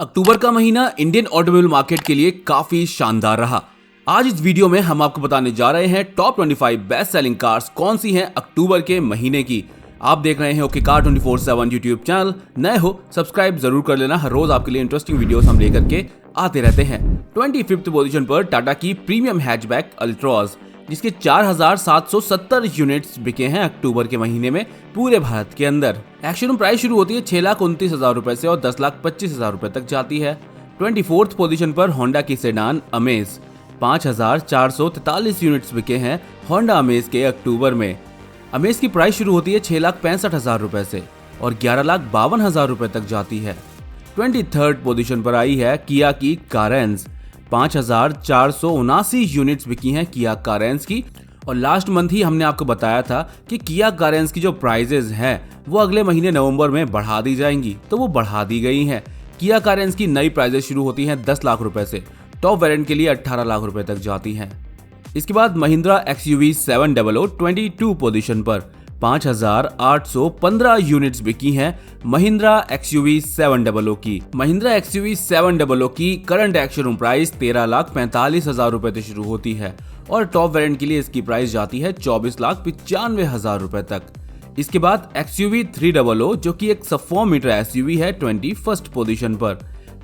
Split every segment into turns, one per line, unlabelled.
अक्टूबर का महीना Indian automobile market के लिए काफी शानदार रहा। आज इस वीडियो में हम आपको बताने जा रहे हैं टॉप 25 बेस्ट सेलिंग कार्स कौन सी हैं अक्टूबर के महीने की। आप देख रहे हैं ओके कार 24/7 यूट्यूब चैनल। नए हो सब्सक्राइब जरूर कर लेना, हर रोज आपके लिए इंटरेस्टिंग वीडियोस हम लेकर के आते रहते हैं। 25th पोजीशन पर टाटा की प्रीमियम हैचबैक अल्ट्रॉज, जिसके 4,770 यूनिट्स बिके हैं अक्टूबर के महीने में पूरे भारत के अंदर। एक्शन प्राइस शुरू होती है 6,29,000 रुपए से और 10,25,000 रुपए तक जाती है। 24th पोजीशन पर होंडा की सेडान अमेज, 5,443 यूनिट्स बिके हैं होंडा अमेज के अक्टूबर में। अमेज की प्राइस शुरू होती है 6,65,000 रुपए से और 11,52,000 रुपए तक जाती है। 23rd पोजीशन पर आई है किया की कारेंस, 5,479 यूनिट्स बिकी हैं किया कारेंस की। और लास्ट मंथ ही हमने आपको बताया था कि किया कारेंस की जो प्राइजेज हैं वो अगले महीने नवंबर में बढ़ा दी जाएंगी, तो वो बढ़ा दी गई हैं। किया कारेंस की नई प्राइजेज शुरू होती हैं 10 लाख रुपए से, टॉप वेरिएंट के लिए 18 लाख रुपए तक जाती हैं। इसके बाद महिंद्रा XUV 700 22 पोजीशन पर 5,815 यूनिट्स बिकी हैं महिंद्रा XUV 700 की। महिंद्रा XUV 700 की करंट एक्शन प्राइस 13,45,000 रुपए से शुरू होती है और टॉप वेरिएंट के लिए इसकी प्राइस जाती है 24,95,000 रुपए तक। इसके बाद XUV 300 जो कि एक सब 4 मीटर SUV है 21st पोजीशन पर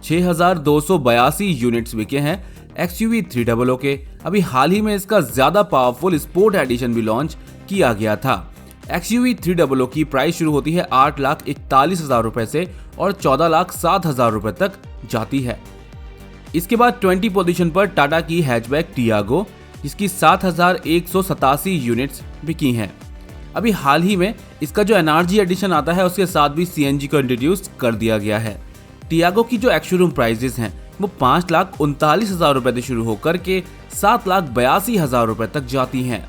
6,282 यूनिट्स बिके हैं XUV 300 के। अभी हाल ही में इसका ज्यादा पावरफुल स्पोर्ट एडिशन भी लॉन्च किया गया था। XUV 300 की प्राइस शुरू होती है 8,41,000 रुपए से और 14,07,000 रुपए तक जाती है। इसके बाद 20 पोजीशन पर टाटा की हैचबैक टियागो, जिसकी 7,187 यूनिट्स बिकी हैं। अभी हाल ही में इसका जो NRG एडिशन आता है उसके साथ भी CNG को इंट्रोड्यूस कर दिया गया है। टियागो की जो एक्स-शोरूम प्राइजेस हैं वो 5,39,000 रुपए से शुरू होकर के 7,82,000 रुपए तक जाती हैं।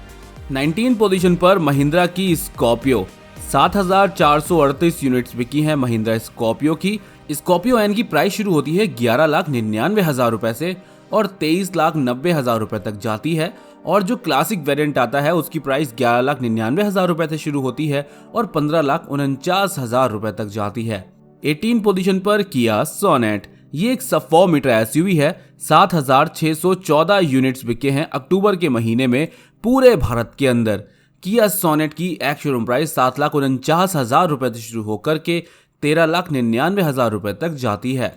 19 पोजीशन पर महिंद्रा की स्कॉर्पियो, 7,438 यूनिट्स बिकी हैं महिंद्रा स्कॉर्पियो की। स्कॉर्पियो एन की प्राइस शुरू होती है 11,99,000 रुपए से और 23,90,000 रुपए तक जाती है। और जो क्लासिक वेरिएंट आता है उसकी प्राइस 11,99,000 रुपए से शुरू होती है और 15,49,000 रुपए तक जाती है। 18 पोजीशन पर किया सोनेट, ये एक सब 4 मीटर SUV है, 7,614 यूनिट्स बिके हैं अक्टूबर के महीने में पूरे भारत के अंदर। किया सोनेट की एक्स-शोरूम प्राइस 7,49,000 रुपए से शुरू होकर के 13,99,000 रुपए तक जाती है।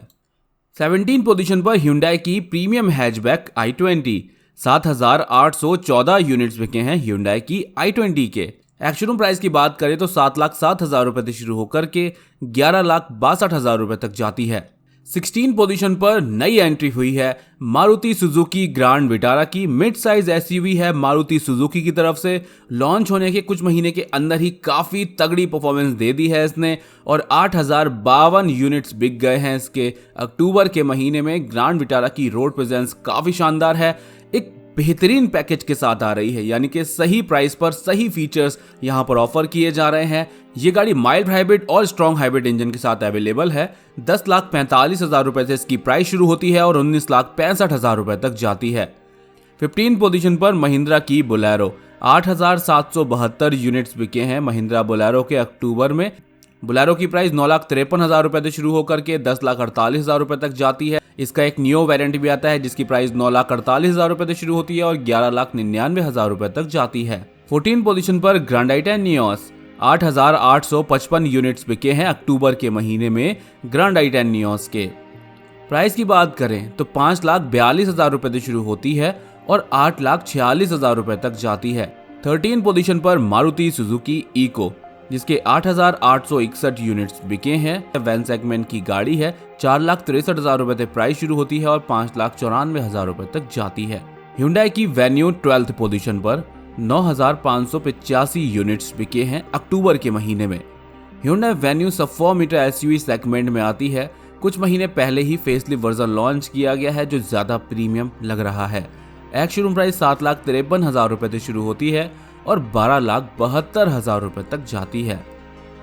17 पोजीशन पर Hyundai की प्रीमियम हैचबैक i20, 7,814 यूनिट्स बिके हैं Hyundai की i20 के। एक्स-शोरूम प्राइस की बात करें तो 7,07,000 रुपए से शुरू होकर के 11,62,000 रुपए तक जाती है। 16 पोजीशन पर नई एंट्री हुई है मारुति सुजुकी ग्रैंड विटारा की। मिड साइज SUV है मारुति सुजुकी की तरफ से। लॉन्च होने के कुछ महीने के अंदर ही काफी तगड़ी परफॉर्मेंस दे दी है इसने और 8,052 यूनिट्स बिक गए हैं इसके अक्टूबर के महीने में। ग्रैंड विटारा की रोड प्रेजेंस काफी शानदार है, एक बेहतरीन पैकेज के साथ आ रही है, यानी कि सही प्राइस पर सही फीचर्स यहां पर ऑफर किए जा रहे हैं। ये गाड़ी माइल्ड हाइब्रिड और स्ट्रॉन्ग हाइब्रिड इंजन के साथ अवेलेबल है। 10,45,000 रुपए से इसकी प्राइस शुरू होती है और 19,65,000 रुपए तक जाती है। 15 पोजीशन पर महिंद्रा की बोलेरो, 8,772 यूनिट्स बिके हैं महिंद्रा बोलेरो के अक्टूबर में। बोलेरो की प्राइस 9,53,000 रुपए से शुरू होकर के 10,48,000 रुपए तक जाती है। इसका एक नियो वेरिएंट भी आता है जिसकी प्राइस 9,48,000 रुपए से शुरू होती है और 11,99,000 रुपए तक जाती है। 14 पोजीशन पर ग्रैंड आई-10 नियोस, 8,855 यूनिट्स बिके हैं अक्टूबर के महीने में ग्रैंड आई-10 नियोस के। प्राइस की बात करें तो 5,42,000 रुपए से शुरू होती है और 8,46,000 रुपए तक जाती है। 13 पोजीशन पर मारुति सुजुकी इको, जिसके 8,861 यूनिट्स बिके हैं। वैन सेगमेंट की गाड़ी है, 4,63,000 रुपए से प्राइस शुरू होती है और 5,94,000 रुपए तक जाती है। Hyundai की वेन्यू 12th पोजीशन पर 9,585 यूनिट्स बिके हैं अक्टूबर के महीने में। Hyundai वेन्यू सब 4 मीटर SUV सेगमेंट में आती है। कुछ महीने पहले ही फेसलिफ्ट वर्जन लॉन्च किया गया है जो ज्यादा प्रीमियम लग रहा है। एक्स-शोरूम प्राइस 7,53,000 रुपए से शुरू होती है और 12,72,000 रुपए तक जाती है।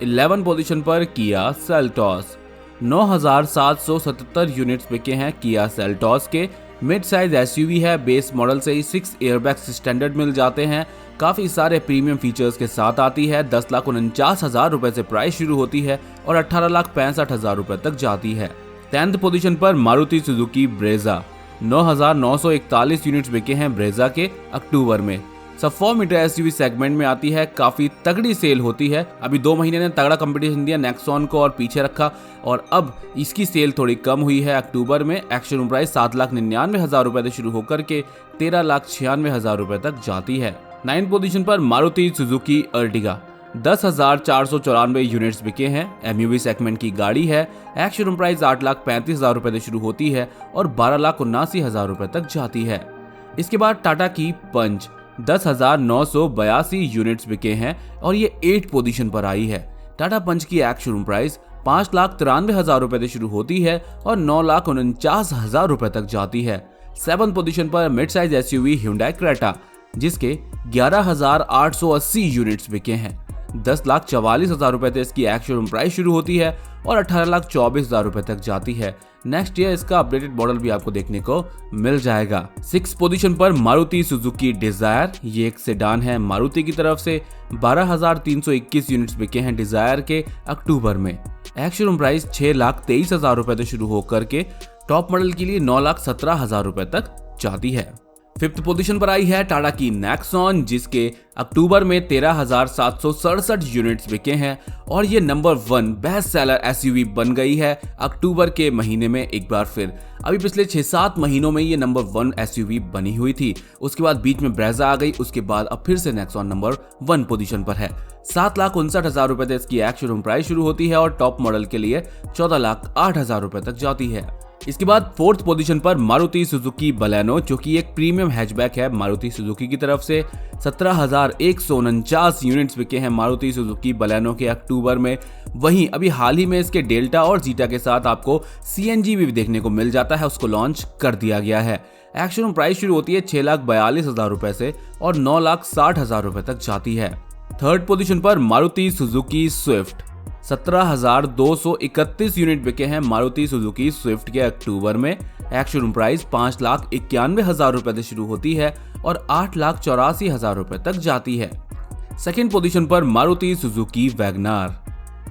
11 पोजीशन पर किया सेल्टॉस, 9,777 यूनिट्स बिके हैं किया सेल्टॉस के। मिड साइज SUV है, बेस मॉडल से ही 6 एयरबैग्स स्टैंडर्ड मिल जाते हैं, काफी सारे प्रीमियम फीचर्स के साथ आती है। 10,49,000 रुपए से प्राइस शुरू होती है और 18,65,000 रुपए तक जाती है। 10th पोजीशन पर मारुति सुजुकी ब्रेजा 9,941 यूनिट्स बिके हैं ब्रेजा के अक्टूबर में। सब 4 मीटर एसयूवी सेगमेंट में आती है, काफी तगड़ी सेल होती है। अभी 2 महीने ने तगड़ा कंपटीशन दिया नेक्सॉन को और पीछे रखा, और अब इसकी सेल थोड़ी कम हुई है। अक्टूबर में एक्स-शोरूम प्राइस 7,99,000 रुपए से शुरू होकर के 13,96,000 रुपए तक जाती है। 9th पोजीशन पर मारुति सुजुकी अर्टिगा 10,494 यूनिट्स बिके हैं। एमयूवी सेगमेंट की गाड़ी है। एक्स-शोरूम प्राइस 8,35,000 रुपए से शुरू होती है और 12,79,000 रुपए तक जाती है। इसके बाद टाटा की पंच 10,982 यूनिट्स बिके हैं और ये 8th पोजीशन पर आई है। टाटा पंच की एक्स-शोरूम प्राइस 5,93,000 रुपए से शुरू होती है और 9,49,000 रुपए तक जाती है। 7th पोजीशन पर mid size SUV Hyundai Creta जिसके 11,880 यूनिट्स बिके हैं। 10,44,000 रुपए से इसकी एक्स-शोरूम प्राइस शुरू होती है और 18,24,000 रुपए तक जाती है। नेक्स्ट ईयर इसका अपडेटेड मॉडल भी आपको देखने को मिल जाएगा। 6th पोजीशन पर मारुति सुजुकी डिजायर, ये एक सेडान है मारुति की तरफ से। 12,321 यूनिट्स बिके हैं डिजायर के अक्टूबर में। एक्स-शोरूम प्राइस 6,23,000 रुपए से शुरू होकर के टॉप मॉडल के लिए 9,17,000 रुपए तक जाती है। 5th पोजीशन पर आई है टाटा की नेक्सॉन जिसके अक्टूबर में 13,767 यूनिट्स बिके हैं और ये नंबर 1 बेस्ट सेलर एसयूवी बन गई है अक्टूबर के महीने में एक बार फिर। अभी पिछले 6-7 महीनों में ये नंबर 1 एसयूवी बनी हुई थी, उसके बाद बीच में ब्रेजा आ गई, उसके बाद अब फिर से नेक्सॉन नंबर 1 पोजीशन पर है। 7,59,000 रुपए से इसकी एक्स-शोरूम प्राइस शुरू होती है और टॉप मॉडल के लिए 14,08,000 रुपए तक जाती है। इसके बाद 4th पोजीशन पर मारुति सुजुकी बलेनो जो कि एक प्रीमियम हैचबैक है मारुति सुजुकी की तरफ से। 17,149 यूनिट्स बिके हैं मारुति सुजुकी बलेनो के अक्टूबर में। वहीं अभी हाल ही में इसके डेल्टा और जीटा के साथ आपको सीएनजी भी देखने को मिल जाता है, उसको लॉन्च कर दिया गया है। एक्स-शोरूम प्राइस शुरू होती है 6,42,000 रुपए से और 9,60,000 रुपए तक जाती है। 3rd पोजीशन पर मारुति सुजुकी स्विफ्ट 17,231 यूनिट बिके हैं मारुति सुजुकी स्विफ्ट के अक्टूबर में। एक्स-शोरूम प्राइस 5,91,000 रुपए से शुरू होती है और 8,84,000 रुपए तक जाती है। 2nd पोजीशन पर मारुति सुजुकी वैगनार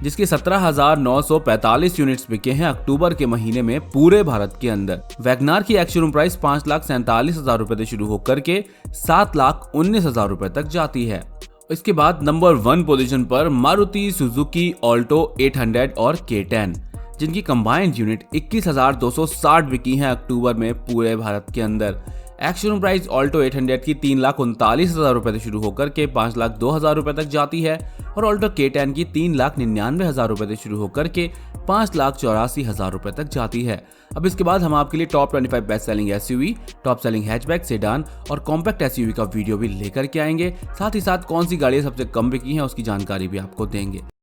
जिसके 17,945 यूनिट्स बिके हैं अक्टूबर के महीने में पूरे भारत के अंदर। वैगनार की एक्स-शोरूम प्राइस 5,47,000 रुपए से शुरू होकर के 7,19,000 रुपए तक जाती है। इसके बाद नंबर 1 पोजीशन पर मारुति सुजुकी ऑल्टो 800 और K10 जिनकी कंबाइंड यूनिट 21,260 बिकी हैं अक्टूबर में पूरे भारत के अंदर। एक्स-शोरूम प्राइस ऑल्टो 800 की 3,39,000 रुपए से शुरू होकर के 5,02,000 रुपए तक जाती है और ऑल्टो K10 की 3,99,000 रुपए से शुरू होकर के 5,84,000 रुपए तक जाती है। अब इसके बाद हम आपके लिए top 25 best selling SUV, top selling hatchback, sedan और कॉम्पैक्ट एसयूवी का वीडियो भी लेकर के आएंगे। साथ ही साथ कौन सी गाड़ियां सबसे कम बिकी हैं उसकी जानकारी भी आपको देंगे।